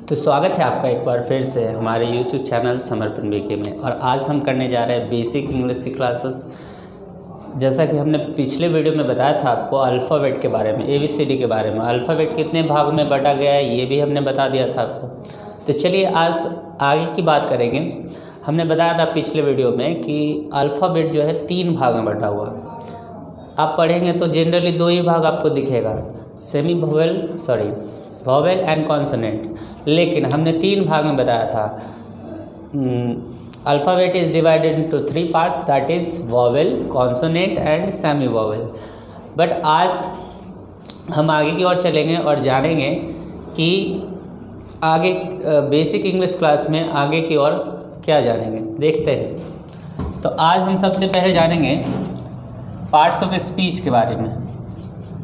तो स्वागत है आपका एक बार फिर से हमारे YouTube चैनल समर्पण बीके में। और आज हम करने जा रहे हैं बेसिक इंग्लिश की क्लासेस। जैसा कि हमने पिछले वीडियो में बताया था आपको अल्फ़ाबेट के बारे में, ABCD के बारे में। अल्फ़ाबेट कितने भाग में बांटा गया है ये भी हमने बता दिया था आपको। तो चलिए आज आगे की बात करेंगे। हमने बताया था पिछले वीडियो में कि अल्फ़ाबेट जो है 3 भाग में बटा हुआ। आप पढ़ेंगे तो जनरली 2 ही भाग आपको दिखेगा, वॉवेल एंड कॉन्सोनेंट। लेकिन हमने 3 भाग में बताया था। Alphabet is divided into 3 parts, that is vowel, consonant and semi vowel. But आज हम आगे की ओर चलेंगे और जानेंगे कि आगे बेसिक इंग्लिश क्लास में आगे की ओर क्या जानेंगे, देखते हैं। तो आज हम सबसे पहले जानेंगे पार्ट्स ऑफ स्पीच के बारे में।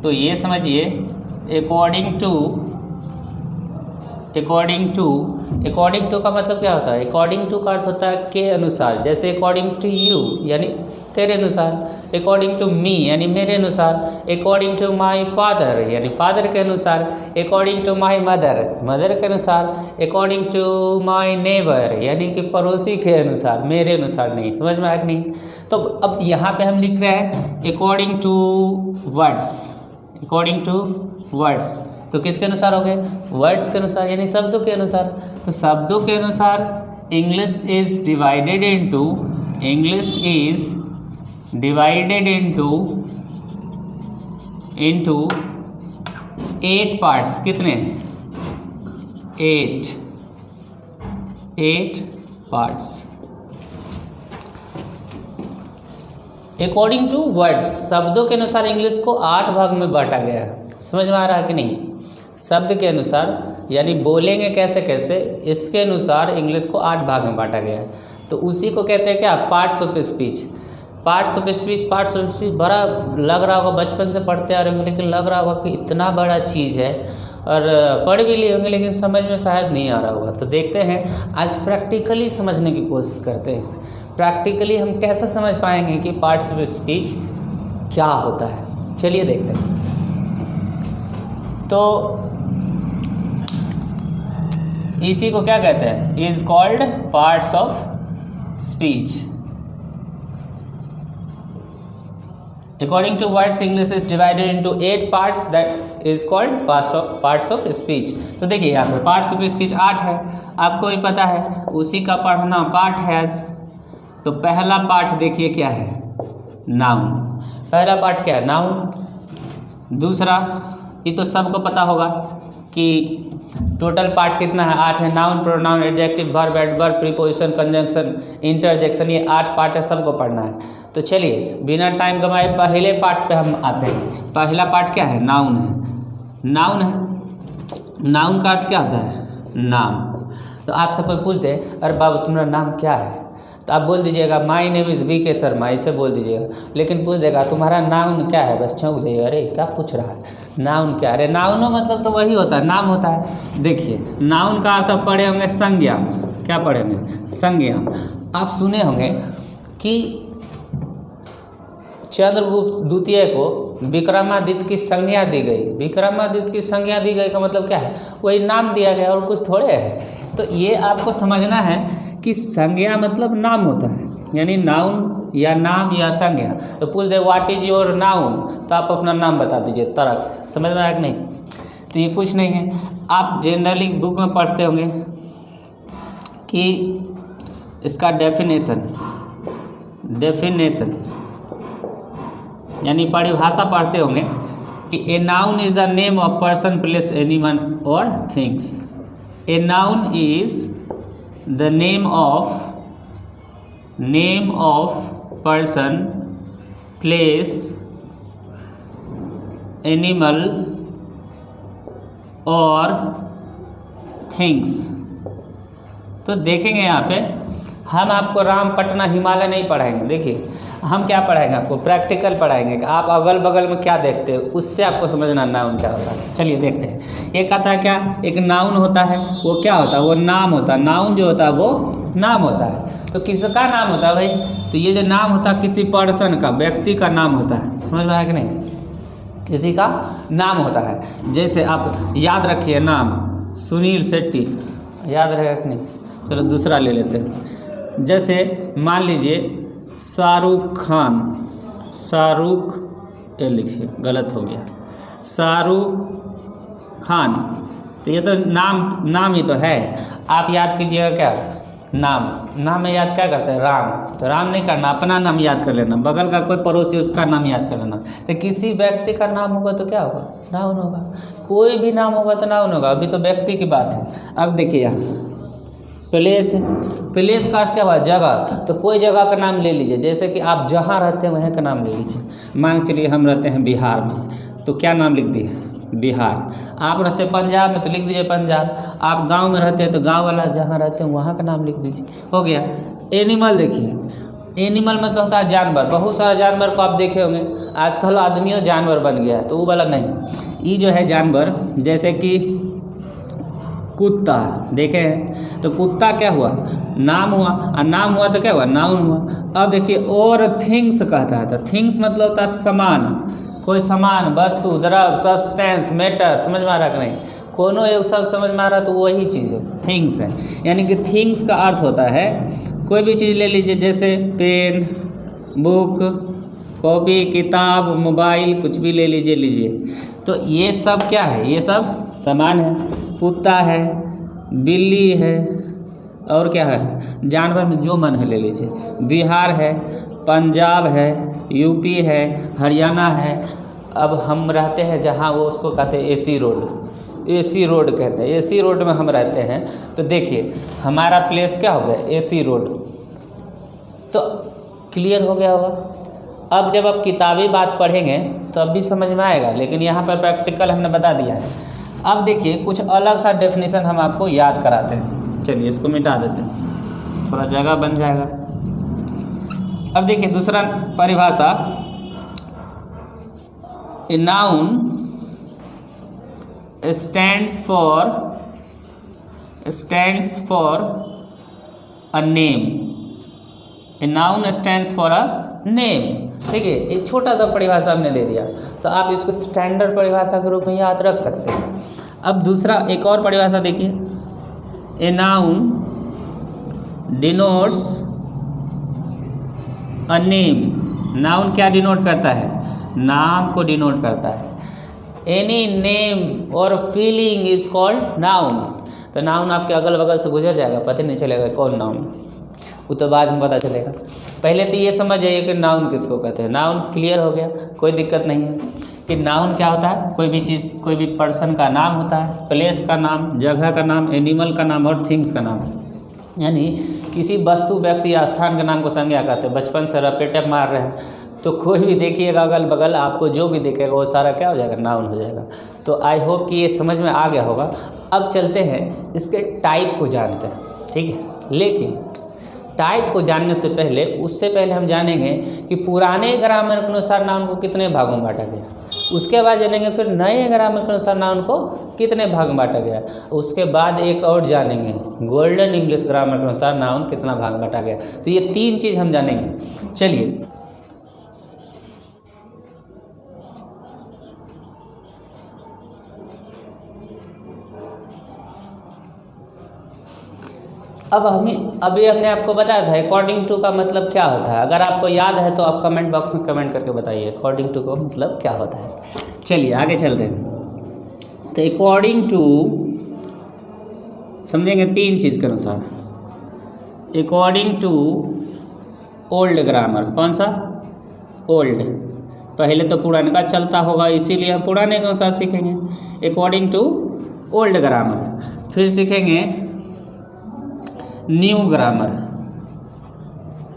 तो ये समझिए, अकॉर्डिंग टू का मतलब क्या होता है? अकॉर्डिंग टू का अर्थ होता है के अनुसार। जैसे अकॉर्डिंग टू यू यानी तेरे अनुसार, अकॉर्डिंग टू मी यानी मेरे अनुसार, अकॉर्डिंग टू माय फादर यानी फादर के अनुसार, अकॉर्डिंग टू माय मदर के अनुसार, अकॉर्डिंग टू माय नेबर यानी कि पड़ोसी के अनुसार, मेरे अनुसार नहीं। समझ में आया कि नहीं? तो अब यहाँ पे हम लिख रहे हैं अकॉर्डिंग टू वर्ड्स। तो किसके अनुसार हो गए? वर्ड्स के अनुसार यानी शब्दों के अनुसार। तो शब्दों के अनुसार English is divided into 8 parts. कितने? 8 पार्ट्स। अकॉर्डिंग टू वर्ड्स, शब्दों के अनुसार इंग्लिश को 8 भाग में बांटा गया है। समझ में आ रहा है कि नहीं? शब्द के अनुसार यानी बोलेंगे कैसे कैसे, इसके अनुसार इंग्लिश को 8 भाग में बांटा गया है। तो उसी को कहते हैं क्या? Parts of speech. बड़ा लग रहा होगा, बचपन से पढ़ते आ रहे होंगे, लेकिन लग रहा होगा कि इतना बड़ा चीज़ है, और पढ़ भी लिए होंगे लेकिन समझ में शायद नहीं आ रहा होगा। तो देखते हैं आज प्रैक्टिकली समझने की कोशिश करते हैं। प्रैक्टिकली हम कैसे समझ पाएंगे कि पार्ट्स ऑफ स्पीच क्या होता है। चलिए देखते हैं। तो इसी को क्या कहते हैं? Is called parts of speech. According to words English is divided into 8 parts, that is called parts of speech. तो देखिए यहाँ पे पार्ट्स ऑफ स्पीच 8 है, आपको भी पता है, उसी का पढ़ना पार्ट है। तो पहला पार्ट देखिए क्या है? नाउन। पहला पार्ट क्या है? नाउन। दूसरा, ये तो सबको पता होगा कि टोटल पार्ट कितना है? 8 है। Noun, pronoun, adjective, verb, adverb, preposition, conjunction, interjection, ये 8 पार्ट है, सबको पढ़ना है। तो चलिए बिना टाइम गंवाए पहले पार्ट पे हम आते हैं। पहला पार्ट क्या है? नाउन है। नाउन का अर्थ क्या होता है? नाम। तो आपसे कोई पूछ दे, अरे बाबू तुम्हारा नाम क्या है? तो आप बोल दीजिएगा my name is VK Sharma, इसे बोल दीजिएगा। लेकिन पूछ देगा तुम्हारा नाउन क्या है, बस चौंक जाइए, अरे क्या पूछ रहा है, नाउन क्या? अरे नाउनो मतलब तो वही होता है, नाम होता है। देखिए नाउन का अर्थ आप पढ़े होंगे संज्ञा। क्या पढ़े होंगे? संज्ञा। आप सुने होंगे कि चंद्रगुप्त द्वितीय को विक्रमादित्य की संज्ञा दी गई। विक्रमादित्य की संज्ञा दी गई का मतलब क्या है? वही नाम दिया गया और कुछ थोड़े है। तो ये आपको समझना है कि संज्ञा मतलब नाम होता है, यानी नाउन या नाम या संज्ञा। तो पूछ दे व्हाट इज योर नाउन, तो आप अपना नाम बता दीजिए तरक से। समझ में आया कि नहीं? तो ये कुछ नहीं है। आप जनरली बुक में पढ़ते होंगे कि इसका डेफिनेशन यानी परिभाषा पढ़ते होंगे कि a noun is the name of person, place, animal और things. A noun is the name of person, place, animal और things। तो देखेंगे यहाँ पे हम आपको रामपटना हिमालय नहीं पढ़ाएंगे। देखिए हम क्या पढ़ाएंगे आपको? प्रैक्टिकल पढ़ाएंगे कि आप अगल बगल में क्या देखते हो, उससे आपको समझना नाउन क्या होता है। चलिए देखते हैं। एक आता है क्या? एक नाउन होता है, वो क्या होता है? वो नाम होता है। नाउन जो होता है वो नाम होता है। तो किसका नाम होता है भाई? तो ये जो नाम होता है किसी पर्सन का, व्यक्ति का नाम होता है। समझ में आया कि नहीं? किसी का नाम होता है। जैसे आप याद रखिए नाम, सुनील शेट्टी, याद रहेगा कि नहीं? चलो दूसरा ले लेते हैं। जैसे मान लीजिए शाहरुख खान, शाहरुख, ये लिखिए गलत हो गया, शाहरुख खान, तो ये तो नाम ही तो है। आप याद कीजिएगा क्या, नाम में याद क्या करते हैं, राम, तो राम नहीं करना, अपना नाम याद कर लेना, बगल का कोई पड़ोसी उसका नाम याद कर लेना। तो किसी व्यक्ति का नाम होगा तो क्या होगा, नाउन होगा, कोई भी नाम होगा तो नाउन होगा। अभी तो व्यक्ति की बात है। अब देखिए यहाँ प्लेस है, प्लेस का अर्थ क्या हुआ, जगह, तो कोई जगह का नाम ले लीजिए, जैसे कि आप जहाँ रहते हैं वहाँ का नाम ले लीजिए। मान के चलिए हम रहते हैं बिहार में, तो क्या नाम लिख दिए, बिहार। आप रहते हैं पंजाब में तो लिख दीजिए पंजाब। आप गांव में रहते हैं तो गांव वाला जहाँ रहते हैं वहाँ का नाम लिख दीजिए, हो गया। एनिमल देखिए, एनिमल मतलब होता है जानवर। बहुत सारा जानवर को आप देखे होंगे, आजकल आदमियों जानवर बन गया है, तो वो वाला नहीं। ये जो है जानवर, जैसे कि कुत्ता देखे हैं, तो कुत्ता क्या हुआ, नाम हुआ, और नाम हुआ तो क्या हुआ, नाउन हुआ। अब देखिए और थिंग्स कहता है, तो थिंग्स मतलब होता है सामान, कोई सामान, वस्तु, द्रव्य, सब्सटेंस, मैटर, समझ में आ रहा कि नहीं, कोनो एक सब समझ में आ रहा तो वही चीज़ है, थिंग्स है। यानी कि थिंग्स का अर्थ होता है कोई भी चीज़ ले लीजिए, जैसे पेन, बुक, कॉपी, किताब, मोबाइल, कुछ भी ले लीजिए। तो ये सब क्या है, ये सब सामान है। कुत्ता है, बिल्ली है, और क्या है, जानवर में जो मन है ले लीजिए। बिहार है, पंजाब है, यूपी है, हरियाणा है। अब हम रहते हैं जहाँ, वो उसको कहते हैं एसी रोड, एसी रोड कहते हैं, एसी रोड में हम रहते हैं। तो देखिए हमारा प्लेस क्या हो गया, एसी रोड। तो क्लियर हो गया होगा। अब जब आप किताबी बात पढ़ेंगे तो अब भी समझ में आएगा, लेकिन यहाँ पर प्रैक्टिकल हमने बता दिया है। अब देखिए कुछ अलग सा डेफिनेशन हम आपको याद कराते हैं। चलिए इसको मिटा देते हैं, थोड़ा जगह बन जाएगा। अब देखिए दूसरा परिभाषा, a noun stands for a name. A noun stands for a name. ठीक है, एक छोटा सा परिभाषा हमने दे दिया, तो आप इसको स्टैंडर्ड परिभाषा के रूप में याद रख सकते हैं। अब दूसरा एक और परिभाषा देखिए, a noun denotes a name. Noun क्या डिनोट करता है, नाम को डिनोट करता है। एनी नेम और फीलिंग इज कॉल्ड नाउन। तो नाउन आपके अगल बगल से गुजर जाएगा, पता नहीं चलेगा कौन नाउन, वो तो बाद में पता चलेगा। पहले तो ये समझ जाइए कि नाउन किसको कहते हैं। नाउन क्लियर हो गया, कोई दिक्कत नहीं है कि नाउन क्या होता है, कोई भी चीज़, कोई भी पर्सन का नाम होता है, प्लेस का नाम, जगह का नाम, एनिमल का नाम और थिंग्स का नाम। यानी किसी वस्तु, व्यक्ति या स्थान के नाम को संज्ञा कहते हैं। बचपन से रपेटे मार रहे हैं तो कोई भी देखिएगा अगल बगल, आपको जो भी दिखेगा वो सारा क्या हो जाएगा, नाउन हो जाएगा। तो आई होप कि ये समझ में आ गया होगा। अब चलते हैं इसके टाइप को जानते हैं, ठीक है। लेकिन टाइप को जानने से पहले, उससे पहले हम जानेंगे कि पुराने ग्रामर के अनुसार नाउन को कितने भागों में बांटा गया। उसके बाद जानेंगे फिर नए ग्रामर के अनुसार नाउन को कितने भाग में बांटा गया। उसके बाद एक और जानेंगे, गोल्डन इंग्लिश ग्रामर के अनुसार नाउन कितना भाग बांटा गया। तो ये तीन चीज़ हम जानेंगे। चलिए अब अभी हमने आपको बताया था अकॉर्डिंग टू का मतलब क्या होता है। अगर आपको याद है तो आप कमेंट बॉक्स में कमेंट करके बताइए अकॉर्डिंग टू का मतलब क्या होता है। चलिए आगे चलते हैं। तो अकॉर्डिंग टू समझेंगे तीन चीज़ के अनुसार। अकॉर्डिंग टू ओल्ड ग्रामर, कौन सा, ओल्ड, पहले तो पुराने का चलता होगा इसीलिए हम पुराने के अनुसार सीखेंगे अकॉर्डिंग टू ओल्ड ग्रामर। फिर सीखेंगे न्यू ग्रामर,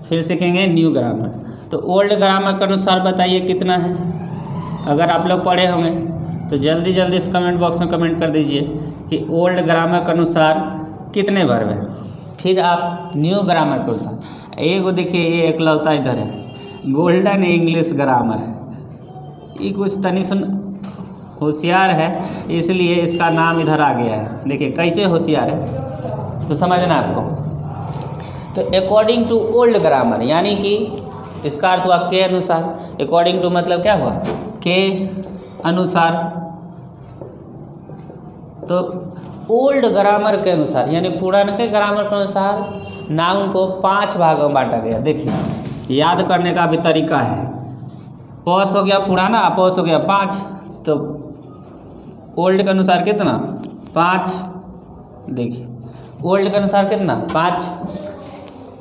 फिर सीखेंगे न्यू ग्रामर। तो ओल्ड ग्रामर के अनुसार बताइए कितना है। अगर आप लोग पढ़े होंगे तो जल्दी जल्दी इस कमेंट बॉक्स में कमेंट कर दीजिए कि ओल्ड ग्रामर के अनुसार कितने वर्ब हैं। फिर आप न्यू ग्रामर के अनुसार, एक देखिए ये एकलौता इधर है, गोल्डन इंग्लिश ग्रामर है। ये कुछ तनी सुन होशियार है इसलिए इसका नाम इधर आ गया है। देखिए कैसे होशियार है तो समझना आपको। तो अकॉर्डिंग टू ओल्ड ग्रामर यानी कि इसका अर्थ हुआ के अनुसार। अकॉर्डिंग टू मतलब क्या हुआ, के अनुसार। तो ओल्ड ग्रामर के अनुसार यानी पुराने ग्रामर के अनुसार नाउन को 5 भागों में बांटा गया। देखिए याद करने का भी तरीका है। पॉस हो गया पुराना, पॉस हो गया 5, तो ओल्ड के अनुसार कितना 5। देखिए ओल्ड के अनुसार कितना 5,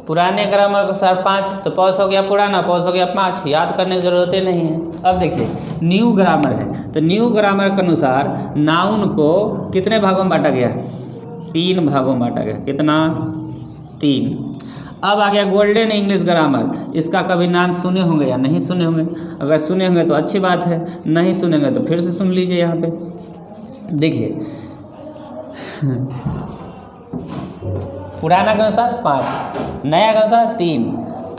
पुराने ग्रामर के अनुसार 5, तो पॉस हो गया पुराना, पॉस हो गया 5, याद करने की ज़रूरत ही नहीं है। अब देखिए न्यू ग्रामर है, तो न्यू ग्रामर के अनुसार नाउन को कितने भागों में बांटा गया 3 भागों में बांटा गया। कितना 3। अब आ गया गोल्डन इंग्लिश ग्रामर। इसका कभी नाम सुने होंगे या नहीं सुने होंगे? अगर सुने होंगे तो अच्छी बात है, नहीं सुनेंगे तो फिर से सुन लीजिए। यहाँ पे देखिए पुराना के अनुसार 5, नया के अनुसार 3,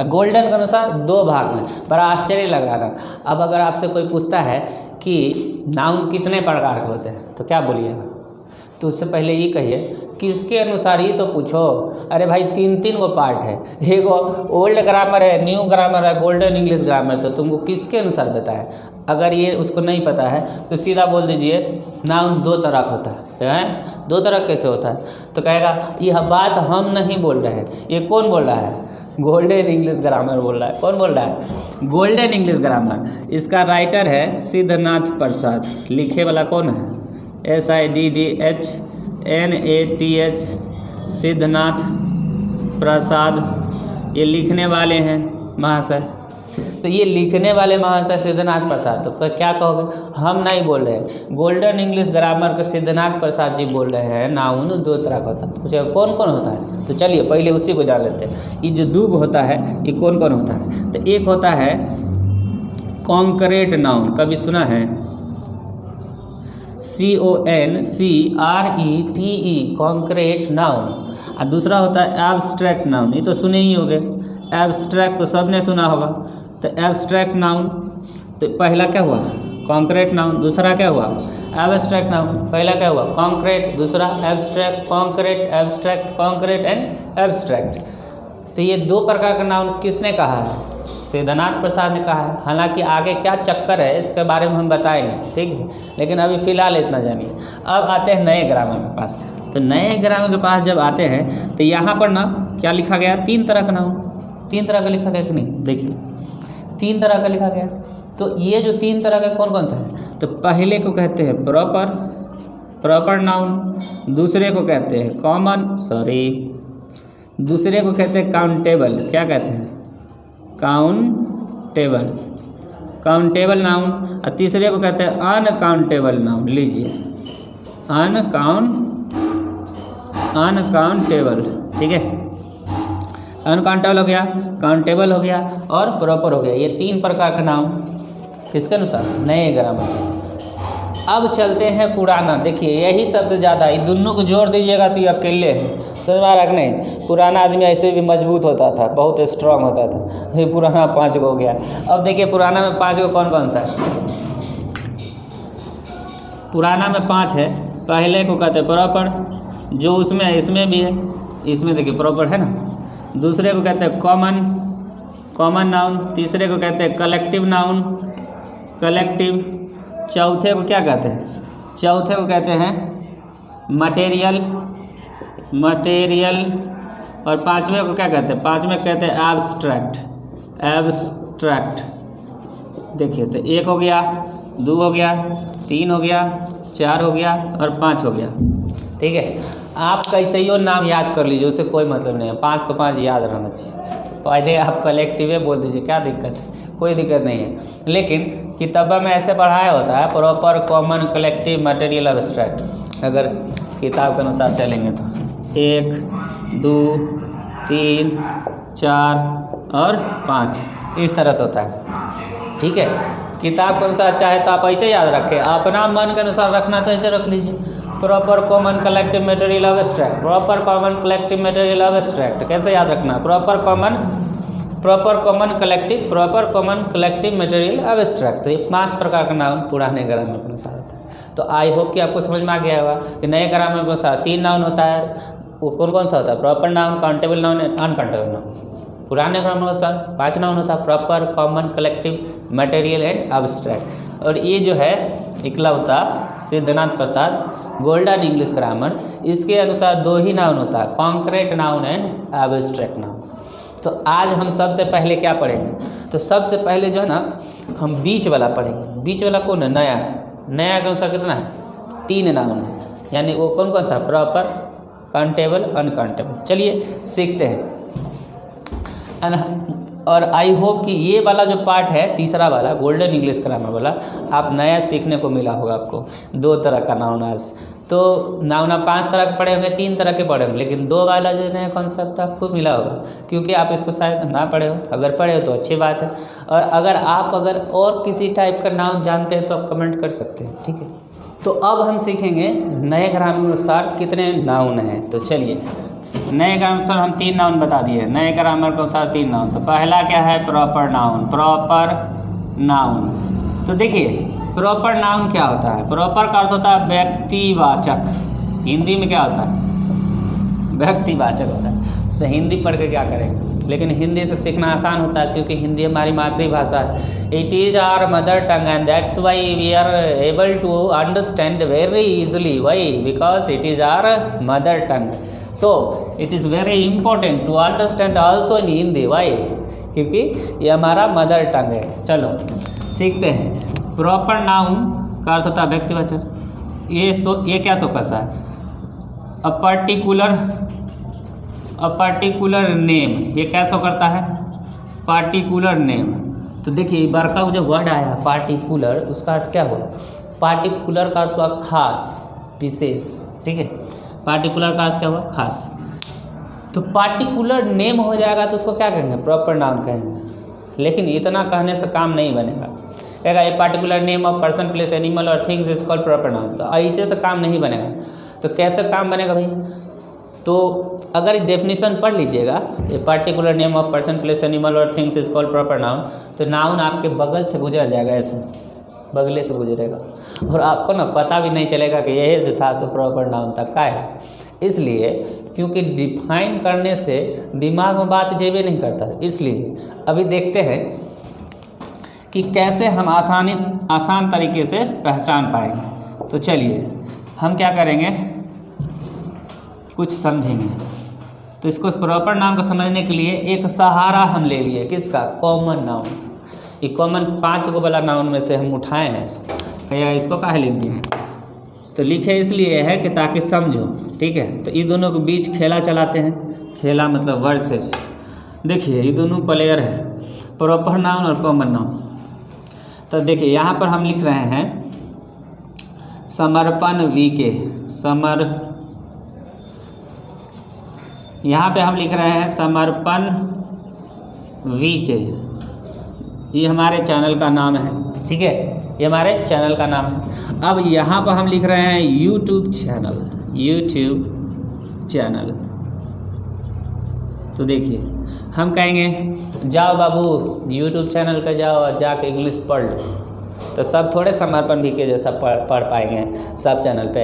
गोल्डन के अनुसार 2 भाग में। बड़ा आश्चर्य लग रहा था। अब अगर आपसे कोई पूछता है कि नाउन कितने प्रकार के होते हैं तो क्या बोलिएगा? तो उससे पहले ये कहिए किसके अनुसार ही तो पूछो। अरे भाई 3 गो पार्ट है, एगो ओल्ड ग्रामर है, न्यू ग्रामर है, गोल्डन इंग्लिश ग्रामर, तो तुमको किसके अनुसार बताए? अगर ये उसको नहीं पता है तो सीधा बोल दीजिए नाउन 2 तरह का होता है। 2 तरह कैसे होता है? तो कहेगा यह बात हम नहीं बोल रहे हैं। ये कौन बोल रहा है? गोल्डन इंग्लिश ग्रामर बोल रहा है। कौन बोल रहा है? Golden English grammar. इसका राइटर है सिद्धनाथ प्रसाद। लिखे वाला कौन है? SIDDHNATH सिद्धनाथ प्रसाद। ये लिखने वाले हैं महाशय। तो ये लिखने वाले महाशय सिद्धनाथ प्रसाद, तो क्या कहोगे? हम नहीं बोल रहे हैं, गोल्डन इंग्लिश ग्रामर के सिद्धनाथ प्रसाद जी बोल रहे हैं नाउन 2 तरह का होता है। पूछे कौन कौन होता है? तो चलिए पहले उसी को जान लेते हैं। ये जो दूग होता है ये कौन कौन होता है? तो एक होता है कॉन्क्रीट नाउन, कभी सुना है? CONCRETE concrete noun. और दूसरा होता है एब्स्ट्रैक्ट नाउन। ये तो सुने ही होंगे, एब्स्ट्रैक्ट तो सबने सुना होगा। तो एब्स्ट्रैक्ट नाउन, तो पहला क्या हुआ? Concrete noun. दूसरा क्या हुआ? Abstract noun. पहला क्या हुआ? कॉन्क्रीट, दूसरा abstract. Concrete, abstract, concrete and abstract. तो ये 2 प्रकार का नाउन किसने कहा है? सिद्धनाथ प्रसाद ने कहा है। हालांकि आगे क्या चक्कर है इसके बारे में हम बताएंगे, ठीक है, लेकिन अभी फ़िलहाल इतना जानिए। अब आते हैं नए ग्रामर के पास। तो नए ग्रामर के पास जब आते हैं तो यहाँ पर ना क्या लिखा गया? 3 तरह का नाउन। 3 तरह का लिखा गया कि नहीं? देखिए 3 तरह का लिखा गया। तो ये जो 3 तरह का कौन कौन सा है? तो पहले को कहते हैं प्रॉपर नाउन, दूसरे को कहते हैं दूसरे को कहते हैं काउंटेबल। क्या कहते हैं? Countable noun. और तीसरे को कहते हैं अनकाउंटेबल नाउन। लीजिए अनकाउंटेबल, ठीक है। अनकाउंटेबल हो गया, काउंटेबल हो गया और प्रॉपर हो गया। ये 3 प्रकार का नाउन किसके अनुसार? नए ग्रामर के अनुसार। अब चलते हैं पुराना। देखिए यही सबसे ज़्यादा, ये दोनों को जोड़ दीजिएगा तो ये अकेले है। समझ में आ रहा कि नहीं? पुराना आदमी ऐसे भी मजबूत होता था, बहुत स्ट्रांग होता था। ये पुराना 5 को हो गया। अब देखिए पुराना में 5 को कौन कौन सा है? पुराना में 5 है। पहले को कहते हैं प्रॉपर, जो उसमें है इसमें भी है। इसमें देखिए प्रॉपर है ना। दूसरे को कहते हैं कॉमन नाउन। तीसरे को कहते हैं कलेक्टिव नाउन, कलेक्टिव। चौथे को क्या कहते हैं? चौथे को कहते हैं मटेरियल। और 5वें को क्या कहते हैं? 5वें कहते हैं एब्स्ट्रैक्ट। देखिए तो 1 हो गया, 2 हो गया, 3 हो गया, 4 हो गया और 5 हो गया, ठीक है। आप कैसे ही नाम याद कर लीजिए, उससे कोई मतलब नहीं है। 5 को 5 याद रहना चाहिए। पहले आप कलेक्टिव बोल दीजिए, क्या दिक्कत है? कोई दिक्कत नहीं है। लेकिन किताबों में ऐसे पढ़ाया होता है proper, common, collective, material, abstract. अगर किताब के अनुसार चलेंगे तो 1, 2, 3, 4 और 5 इस तरह से होता है, ठीक है। किताब के अनुसार चाहे तो आप ऐसे याद रखें, अपना मन के अनुसार रखना तो ऐसे रख लीजिए। Proper, common, collective, material, abstract. Proper, common, collective, material, abstract. कैसे याद रखना? Proper, common, collective, material, abstract. तो ये 5 प्रकार का नाउन पुराने ग्रामर के अनुसार होता है। तो आई होप कि आपको समझ में आ गया होगा कि नए ग्रामर के अनुसार 3 नाउन होता है। वो कौन कौन सा होता है? Proper noun, countable noun, uncountable noun. पुराने ग्रामर के अनुसार 5 नाउन होता है, proper, common, collective, material and abstract. और ये जो है इकलौता सिद्धनाथ प्रसाद गोल्डन इंग्लिश ग्रामर, इसके अनुसार 2 ही नाउन होता है, concrete noun and abstract noun. तो आज हम सबसे पहले क्या पढ़ेंगे, तो सबसे पहले जो है ना हम बीच वाला पढ़ेंगे। बीच वाला कौन है? नया है। नया के अनुसार कितना है? 3 नाउन है, यानी वो कौन कौन सा? Proper, countable, uncountable. चलिए सीखते हैं। और आई होप कि ये वाला जो पार्ट है तीसरा वाला गोल्डन इंग्लिश ग्रामर वाला आप नया सीखने को मिला होगा आपको। 2 तरह का नाउन आज तो नाउन आप 5 तरह के पढ़े होंगे, 3 तरह के पढ़े होंगे, लेकिन 2 वाला जो नया कॉन्सेप्ट आपको मिला होगा, क्योंकि आप इसको शायद ना पढ़े हो। अगर पढ़े हो तो अच्छी बात है, और अगर और किसी टाइप का नाउन जानते हैं तो आप कमेंट कर सकते हैं, ठीक है। तो अब हम सीखेंगे नए ग्रामर अनुसार कितने नाउन हैं। तो चलिए, नए ग्रामर अनुसार हम 3 नाउन बता दिए। नए ग्रामर के अनुसार 3 नाउन। तो पहला क्या है? Proper noun. प्रॉपर नाउन, तो देखिए प्रॉपर नाउन क्या होता है? प्रॉपर का अर्थ होता है व्यक्तिवाचक। हिंदी में क्या होता है? व्यक्तिवाचक होता है। तो हिंदी पढ़ के क्या करेंगे, लेकिन हिंदी से सीखना आसान होता है क्योंकि हिंदी हमारी मातृभाषा है। It is our mother tongue and that's why we are able to understand very easily. Why? Because it is our mother tongue, so it is very important to understand also in Hindi. Why? क्योंकि ये हमारा mother tongue है। चलो सीखते हैं। Proper noun का अर्थ होता है व्यक्तिवाचक। ये क्या शो करता है? A particular name. ये क्या शो करता है? Particular name. तो देखिए बड़का जो वर्ड आया पार्टिकुलर, उसका अर्थ क्या हुआ? पार्टिकुलर का अर्थ हुआ खास, विशेष, ठीक है। पार्टिकुलर का अर्थ क्या हुआ? खास। तो पार्टिकुलर नेम हो जाएगा तो उसको क्या कहेंगे? प्रॉपर नाउन कहेंगे। लेकिन इतना कहने से काम नहीं बनेगा। कहेगा a particular name of person, place, animal और things is called proper noun. तो ऐसे से काम नहीं बनेगा। तो कैसे काम बनेगा भाई? तो अगर डेफिनेशन पढ़ लीजिएगा, a particular name of person, place, animal और things is called proper noun, तो नाउन आपके बगल से गुजर जाएगा, ऐसे बगले से गुजरेगा, और आपको ना पता भी नहीं चलेगा कि यही जो था तो प्रॉपर नाउन था। क्या है? इसलिए क्योंकि डिफाइन करने से दिमाग में बात जेबे नहीं करता। इसलिए अभी देखते हैं कि कैसे हम आसान तरीके से पहचान पाएंगे। तो चलिए हम क्या करेंगे, कुछ समझेंगे। तो इसको प्रॉपर नाउन को समझने के लिए एक सहारा हम ले लिए, किसका? Common noun. ये कॉमन 5 को वाला नाउन में से हम उठाए हैं। भैया इसको काहे लिख दिए? तो लिखे इसलिए है कि ताकि समझो, ठीक है। तो ये दोनों के बीच खेला चलाते हैं। खेला मतलब वर्सेस। देखिए ये दोनों प्लेयर है, प्रॉपर नाउन और कॉमन नाउन। तो देखिए यहाँ पर हम लिख रहे हैं समर्पण वीके, यहाँ पे हम लिख रहे हैं समर्पण वीके। ये हमारे चैनल का नाम है, ठीक है, ये हमारे चैनल का नाम है। अब यहाँ पर हम लिख रहे हैं यूट्यूब चैनल। तो देखिए हम कहेंगे जाओ बाबू यूट्यूब चैनल पे जाओ और जाके इंग्लिश पढ़ लो, तो सब थोड़े समर्पण वीके जैसा पढ़ पाएंगे सब चैनल पे।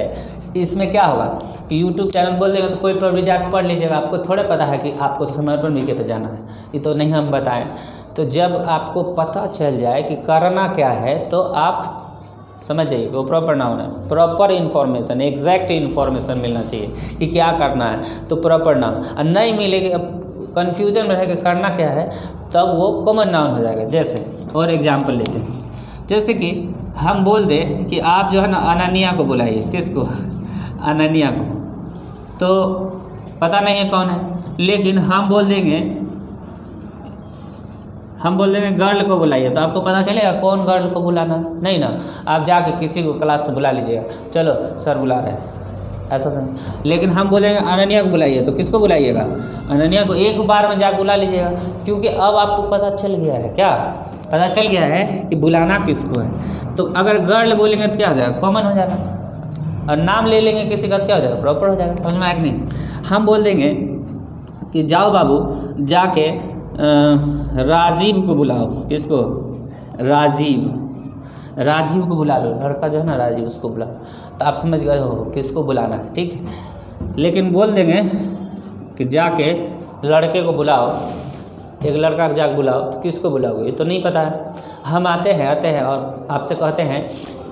इसमें क्या होगा कि यूट्यूब चैनल बोल देगा तो कोई पर भी जाकर पढ़ लीजिएगा। आपको थोड़े पता है कि आपको समर्पण वीके पे जाना है, ये तो नहीं हम बताएं। तो जब आपको पता चल जाए कि करना क्या है तो आप समझ जाइए वो प्रॉपर नाउन है। प्रॉपर इन्फॉर्मेशन, एग्जैक्ट इन्फॉर्मेशन मिलना चाहिए कि क्या करना है, तो प्रॉपर नाउन। और नहीं मिलेगी, कन्फ्यूजन में रहेगा करना क्या है, तब वो कॉमन नाउन हो जाएगा। जैसे और एग्जाम्पल लेते हैं, जैसे कि हम बोल दें कि आप जो है ना अनन्या को बुलाइए। किसको? अनन्या को। तो पता नहीं है कौन है, लेकिन हम बोल देंगे गर्ल को बुलाइए, तो आपको पता चलेगा कौन गर्ल को बुलाना? नहीं ना। आप जाके किसी को क्लास से बुला लीजिएगा, चलो सर बुला रहे हैं, ऐसा नहीं। लेकिन हम बोलेंगे अनन्या को बुलाइए, तो किसको बुलाइएगा? अनन्या को। एक बार में जाकर बुला लीजिएगा, क्योंकि अब आपको पता चल गया है। क्या पता चल गया है? कि बुलाना किसको है। तो अगर गर्ल बोलेंगे तो क्या हो जाएगा? कॉमन हो जाएगा। और नाम ले लेंगे किसी का तो क्या हो जाएगा? प्रॉपर हो जाएगा। समझ में आया कि नहीं? हम बोल देंगे कि जाओ बाबू जाके राजीव को बुलाओ। किसको? राजीव को बुला लो। लड़का जो है ना राजीव, उसको बुलाओ। तो आप समझ गए हो किसको बुलाना है, ठीक है। लेकिन बोल देंगे कि जाके लड़के को बुलाओ, एक लड़का को जाके बुलाओ, तो किसको बुलाओगे? ये तो नहीं पता है। हम आते हैं और आपसे कहते हैं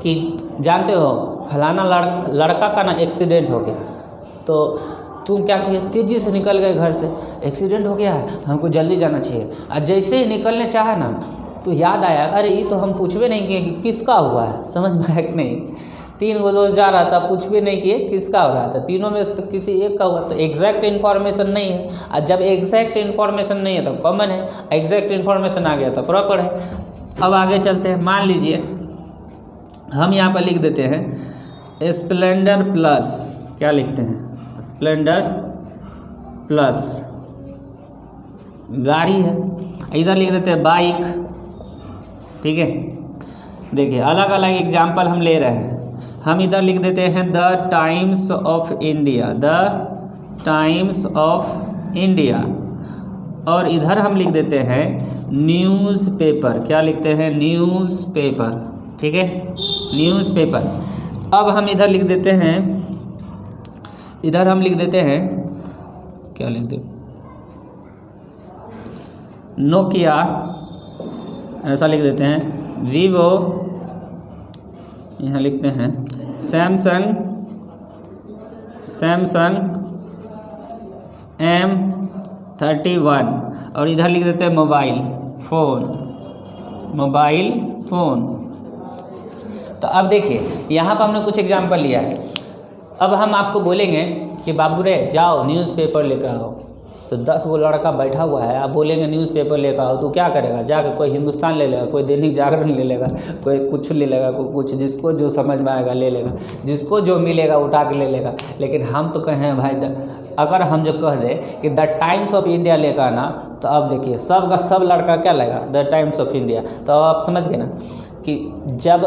कि जानते हो फलाना लड़का का ना एक्सीडेंट हो गया, तो तुम क्या किए, तेज़ी से निकल गए घर से, एक्सीडेंट हो गया है हमको जल्दी जाना चाहिए। और जैसे ही निकलने चाहा ना तो याद आया अरे ये तो हम पूछ भी नहीं किए कि किसका हुआ है, समझ में आया कि नहीं। 3 गो दोस्त जा रहा था, पूछ भी नहीं किए किसका हो रहा था, तीनों में से तो किसी एक का हुआ। तो एग्जैक्ट इन्फॉर्मेशन नहीं है, और जब एग्जैक्ट इन्फॉर्मेशन नहीं है तो कॉमन है, एग्जैक्ट इन्फॉर्मेशन आ गया तो प्रॉपर है। अब आगे चलते हैं। मान लीजिए हम यहाँ पर लिख देते हैं स्प्लेंडर प्लस, क्या लिखते हैं, स्प्लेंडर प्लस गाड़ी है, इधर लिख देते हैं बाइक, ठीक है। देखिए अलग अलग एग्जाम्पल हम ले रहे हैं। हम इधर लिख देते हैं the times of India, the times of India, और इधर हम लिख देते हैं न्यूज़पेपर, क्या लिखते हैं, न्यूज़पेपर, ठीक है, न्यूज़पेपर। अब हम इधर लिख देते हैं, इधर हम लिख देते हैं, क्या लिख दे, नोकिया, ऐसा लिख देते हैं, वीवो, यहाँ लिखते हैं सैमसंग, सैमसंग M31, और इधर लिख देते हैं मोबाइल फ़ोन, मोबाइल फ़ोन। तो अब देखिए यहाँ पर हमने कुछ एग्जाम्पल लिया है। अब हम आपको बोलेंगे कि बाबू रे जाओ न्यूज़पेपर लेकर आओ, तो 10 गो लड़का बैठा हुआ है, आप बोलेंगे न्यूज़पेपर लेकर आओ, तो क्या करेगा, जाकर कोई हिंदुस्तान ले लेगा, कोई दैनिक जागरण ले लेगा, कोई कुछ ले लेगा, कोई कुछ, जिसको जो समझ में आएगा ले लेगा, जिसको जो मिलेगा उठा के ले लेगा। लेकिन हम तो कहें भाई, अगर हम जो कह दें कि द टाइम्स ऑफ इंडिया लेकर आना, तो अब देखिए सब का सब लड़का क्या लेगा, द टाइम्स ऑफ इंडिया। तो आप समझ गए ना कि जब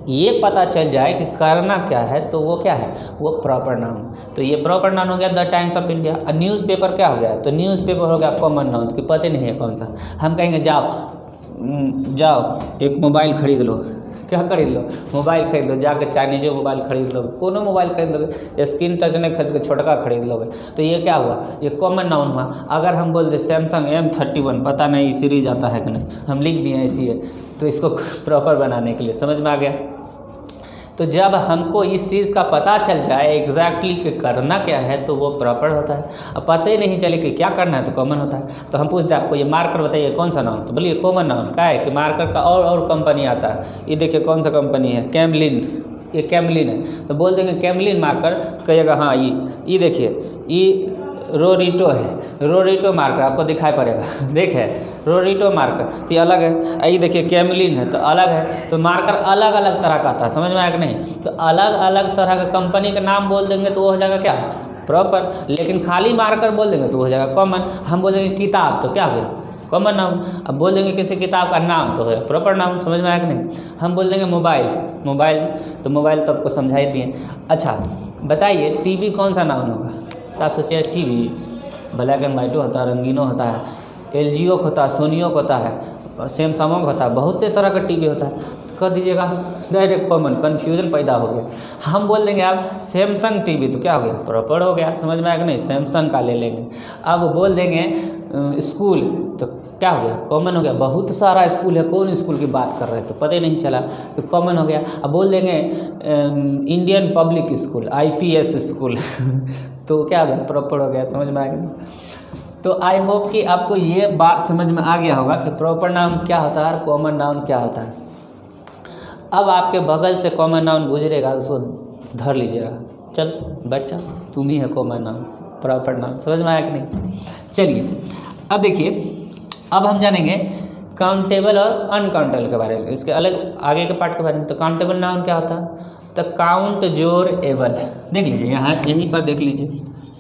ये पता चल जाए कि करना क्या है तो वो क्या है, वो प्रॉपर नाउन। तो ये प्रॉपर नाउन हो गया द टाइम्स ऑफ इंडिया। और न्यूज़पेपर क्या हो गया, तो न्यूज़पेपर हो गया कॉमन नाउन, कि पता नहीं है कौन सा। हम कहेंगे जाओ एक मोबाइल खरीद लो, क्या खरीद लो, मोबाइल खरीद लो, जाकर चाइनीजो मोबाइल खरीद लो, कोनो मोबाइल खरीद लोगे, स्क्रीन टच नहीं खरीद के छोटका खरीद लोगे, तो ये क्या हुआ, ये कॉमन नाउन हुआ। अगर हम बोल दें सैमसंग M31, पता नहीं सीरीज आता है कि नहीं, हम लिख दिए ऐसी है, तो इसको प्रॉपर बनाने के लिए, समझ में आ गया। तो जब हमको इस चीज़ का पता चल जाए एग्जैक्टली कि करना क्या है तो वो प्रॉपर होता है। अब पता ही नहीं चले कि क्या करना है तो कॉमन होता है। तो हम पूछते हैं आपको ये मार्कर बताइए कौन सा नाउन, तो बोलिए कॉमन नाउन। क्या है कि मार्कर का और कंपनी आता है, ये देखिए कौन सा कंपनी है, कैमलिन, ये कैमलिन है, तो बोल देंगे कैमलिन मार्कर, कहिएगा हाँ ये देखिए ये रोरिटो है, रोरिटो मार्कर आपको दिखाई पड़ेगा, देखे रोरिटो मार्कर, तो ये अलग है। ये देखिए कैमलिन है तो अलग है। तो मार्कर अलग अलग तरह का आता है, समझ में आया कि नहीं। तो अलग अलग तरह का कंपनी का नाम बोल देंगे तो वो हो जाएगा क्या, प्रॉपर। लेकिन खाली मार्कर बोल देंगे तो हो जाएगा कॉमन। हम बोल देंगे किताब तो क्या हो गया, कॉमन नाउन। अब बोल देंगे किसी किताब का नाम तो है प्रॉपर नाउन, समझ में आया कि नहीं। हम बोल देंगे मोबाइल, तो मोबाइल तो आपको समझा ही दिए। अच्छा बताइए टीवी कौन सा नाउन होगा, तो आप सोचिए टीवी ब्लैक एंड वाइटो होता है, रंगीनो होता है, LGO का होता है, सोनियो का होता है, सैमसंग का होता है, बहुत तरह का टीवी होता है। कह दीजिएगा डायरेक्ट कॉमन, कन्फ्यूजन पैदा हो गया। हम बोल देंगे आप सैमसंग टीवी तो क्या हो गया, प्रॉपर हो गया, समझ में आया कि नहीं, सैमसंग का ले लेंगे। अब बोल देंगे स्कूल तो क्या हो गया, कॉमन हो गया। बहुत सारा स्कूल है, कौन स्कूल की बात कर रहे हैं तो पता ही नहीं चला, तो कॉमन हो गया। अब बोल देंगे Indian public school, IPS school तो क्या हो गया, प्रॉपर हो गया, समझ में आ गया। तो आई होप कि आपको ये बात समझ में आ गया होगा कि प्रॉपर नाउन क्या होता है और कॉमन नाउन क्या होता है। अब आपके बगल से कॉमन नाउन गुजरेगा, उसको धर लीजिएगा, चल बैठ जा, तुम ही है कॉमन नाउन, प्रॉपर नाउन, समझ में आया कि नहीं। चलिए अब देखिए, अब हम जानेंगे काउंटेबल और अनकाउंटेबल के बारे में, इसके अलग आगे के पार्ट के बारे में। तो काउंटेबल नाउन क्या होता है, तो काउंट जोर एबल, देख लीजिए यहाँ यहीं पर देख लीजिए,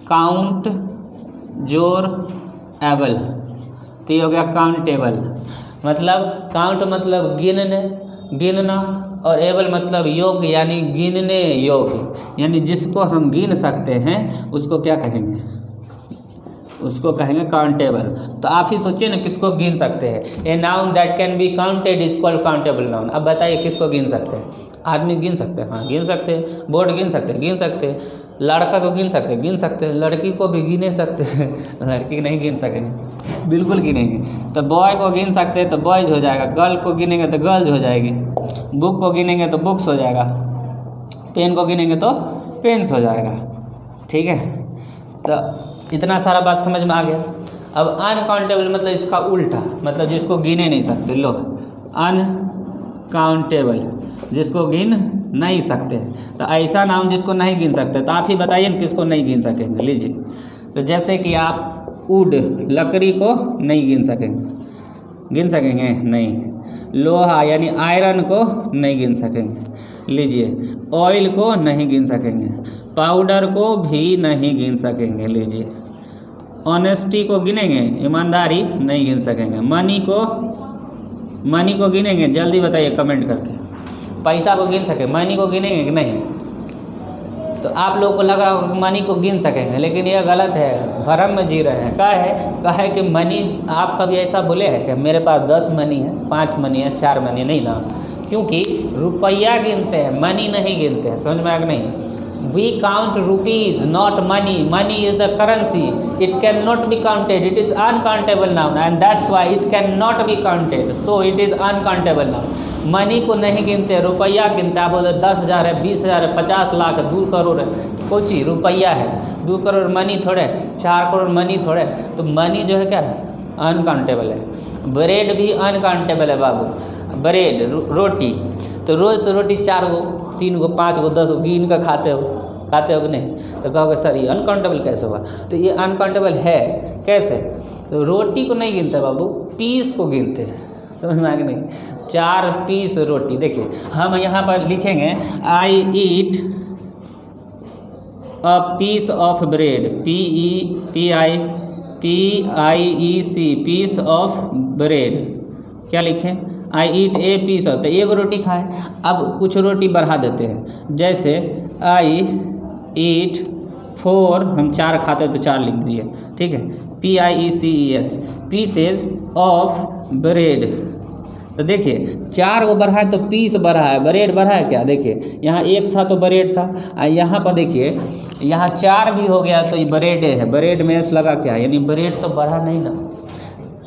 काउंट जोर एबल, तो ये हो गया काउंटेबल। मतलब काउंट मतलब गिनना, और एबल मतलब योग यानी गिनने योग्य, यानी जिसको हम गिन सकते हैं उसको क्या कहेंगे, उसको कहेंगे काउंटेबल। तो आप ही सोचिए ना किसको गिन सकते हैं। A noun that can be counted is called countable noun. अब बताइए किसको गिन सकते हैं? आदमी गिन सकते हैं, हाँ गिन सकते हैं। बोर्ड गिन सकते हैं, गिन सकते हैं। लड़का को गिन सकते हैं, गिन सकते हैं। लड़की को भी गिने सकते हैं लड़की नहीं गिन सकेंगे, बिल्कुल गिनेंगे। तो बॉय को गिन सकते हैं तो बॉयज हो जाएगा, गर्ल को गिनेंगे तो गर्ल्स हो जाएगी, बुक को गिनेंगे तो बुक्स हो जाएगा, पेन को गिनेंगे तो पेन्स हो जाएगा। ठीक है, तो इतना सारा बात समझ में आ गया। अब अनकाउंटेबल मतलब इसका उल्टा, मतलब जिसको गिने नहीं सकते। लो, अनकाउंटेबल जिसको गिन नहीं सकते। तो ऐसा नाम जिसको नहीं गिन सकते, तो आप ही बताइए ना किसको नहीं गिन सकेंगे। लीजिए, तो जैसे कि आप वुड लकड़ी को नहीं गिन सकेंगे, गिन सकेंगे नहीं। लोहा यानी आयरन को नहीं गिन सकेंगे। लीजिए, ऑयल को नहीं गिन सकेंगे, पाउडर को भी नहीं गिन सकेंगे। लीजिए, ऑनेस्टी को गिनेंगे, ईमानदारी नहीं गिन सकेंगे। मनी को गिनेंगे, जल्दी बताइए कमेंट करके। पैसा को गिन सके, मनी को गिनेंगे कि नहीं? तो आप लोगों को लग रहा होगा कि मनी को गिन सकेंगे, लेकिन यह गलत है, भरम में जी रहे हैं। क्या है कि मनी, आप कभी ऐसा बोले हैं कि मेरे पास 10 मनी है, 5 मनी है, 4 मनी? नहीं ना, क्योंकि रुपया गिनते हैं, मनी नहीं गिनते हैं। समझ में आ गया नहीं? We count rupees, not money. Money is the currency. It cannot be counted. It is uncountable noun, and that's why it cannot be counted. So it is uncountable noun. Money को नहीं गिनते, रुपया गिनते। आप बोलते 10,000 है, 20,000 है, 50 लाख है, 2 करोड़ है, कुछ ही रुपया है। 2 करोड़ मनी थोड़े, 4 करोड़ मनी थोड़े। तो मनी जो है क्या है? अनकाउंटेबल है। ब्रेड भी अनकाउंटेबल है बाबू। ब्रेड रोटी, तो रोज़ तो रोटी 4 गो, 3 गो, 5 गो, 10 गो गिन कर खाते हो कि नहीं? तो कहोगे सर ये अनकाउंटेबल कैसे हुआ? तो ये अनकाउंटेबल है कैसे? तो रोटी को नहीं गिनते बाबू, पीस को गिनते हैं। समझ में आ गया नहीं? 4 पीस रोटी। देखिए, हम यहाँ पर लिखेंगे I eat a piece of bread, PIEC, piece of bread. क्या लिखें? आई ईट ए पीस ऑफ, तो 1 रोटी खाए। अब कुछ रोटी बढ़ा देते हैं, जैसे आई ईट 4, हम 4 खाते हैं तो 4 लिख दिए। ठीक है, PIECES, पीसेज ऑफ ब्रेड। तो देखिए, 4 को बढ़ा है तो पीस बढ़ा है, ब्रेड बढ़ा है क्या? देखिए, यहाँ 1 था तो ब्रेड था, यहाँ पर देखिए यहाँ 4 भी हो गया तो ये ब्रेड है। ब्रेड में एस लगा क्या, यानी ब्रेड तो बढ़ा नहीं ना,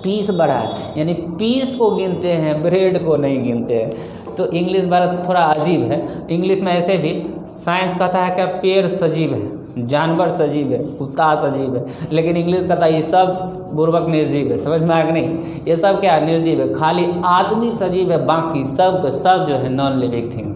पीस बढ़ा है, यानी पीस को गिनते हैं, ब्रेड को नहीं गिनते हैं। तो इंग्लिश भारत थोड़ा अजीब है। इंग्लिश में ऐसे भी साइंस कहता है कि पेड़ सजीव है, जानवर सजीव है, कुत्ता सजीव है, लेकिन इंग्लिश कहता है ये सब बुर्बक निर्जीव है। समझ में आया कि नहीं? ये सब क्या है? निर्जीव है। खाली आदमी सजीव है, बाकी सब जो है नॉन लिविंग थिंग।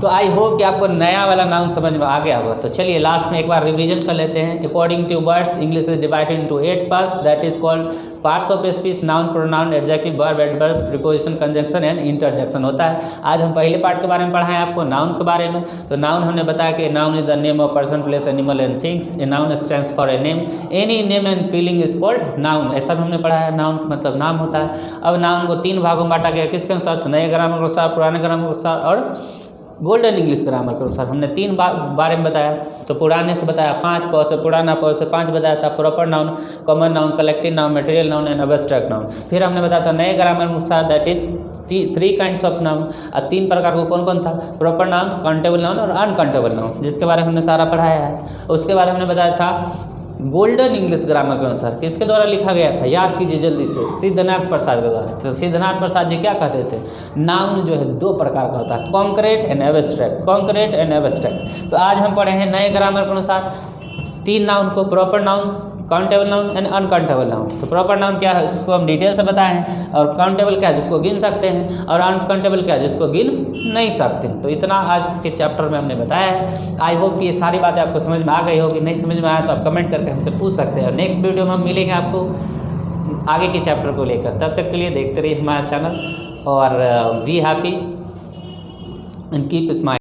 तो आई होप कि आपको नया वाला नाउन समझ में आ गया होगा। तो चलिए लास्ट में एक बार रिवीजन कर लेते हैं। According to words, English is divided into 8 parts, that is called parts of speech. Noun, pronoun, adjective, verb, adverb, preposition, conjunction and interjection होता है। आज हम पहले पार्ट के बारे में पढ़ाएं आपको, नाउन के बारे में। तो नाउन हमने बताया कि noun is the name of person, place, animal and things. A noun stands for a name, any name and feeling is called noun. ऐसा भी हमने पढ़ा है, नाउन मतलब नाम होता है। अब नाउन को 3 भागों में बांटा गया, किसके अनुसार? तो नए ग्रामर के अनुसार, पुराने ग्रामर के अनुसार और गोल्डन इंग्लिश ग्रामर के अनुसार। हमने 3 बारे में बताया। तो पुराने से बताया 5, प से पुराना, प से 5 बताया था। Proper noun, common noun, collective noun, material noun and abstract noun. फिर हमने बताया था नए ग्रामर के अनुसार that is 3 kinds of noun. और 3 प्रकार को कौन कौन था? प्रॉपर नाउन, काउंटेबल नाउन और अनकाउंटेबल नाउन, जिसके बारे में हमने सारा पढ़ाया है। उसके बाद हमने बताया था गोल्डन इंग्लिश ग्रामर के अनुसार किसके द्वारा लिखा गया था? याद कीजिए जल्दी से, सिद्धनाथ प्रसाद के द्वारा। तो सिद्धनाथ प्रसाद जी क्या कहते थे? नाउन जो है 2 प्रकार का होता है, concrete and abstract, concrete and abstract. तो आज हम पढ़े हैं नए ग्रामर के अनुसार 3 नाउन को, proper noun, countable noun and uncountable noun. तो प्रॉपर नाउन क्या है जिसको हम डिटेल से बताए हैं, और काउंटेबल क्या है जिसको गिन सकते हैं, और अनकाउंटेबल क्या है जिसको गिन नहीं सकते हैं। तो इतना आज के चैप्टर में हमने बताया है। आई होप कि ये सारी बातें आपको समझ में आ गई होगी। नहीं समझ में आया तो आप कमेंट करके हमसे पूछ सकते हैं, और नेक्स्ट वीडियो में हम मिलेंगे आपको आगे के चैप्टर को लेकर। तब तक के लिए देखते रहिए हमारा चैनल, और be happy and keep smile.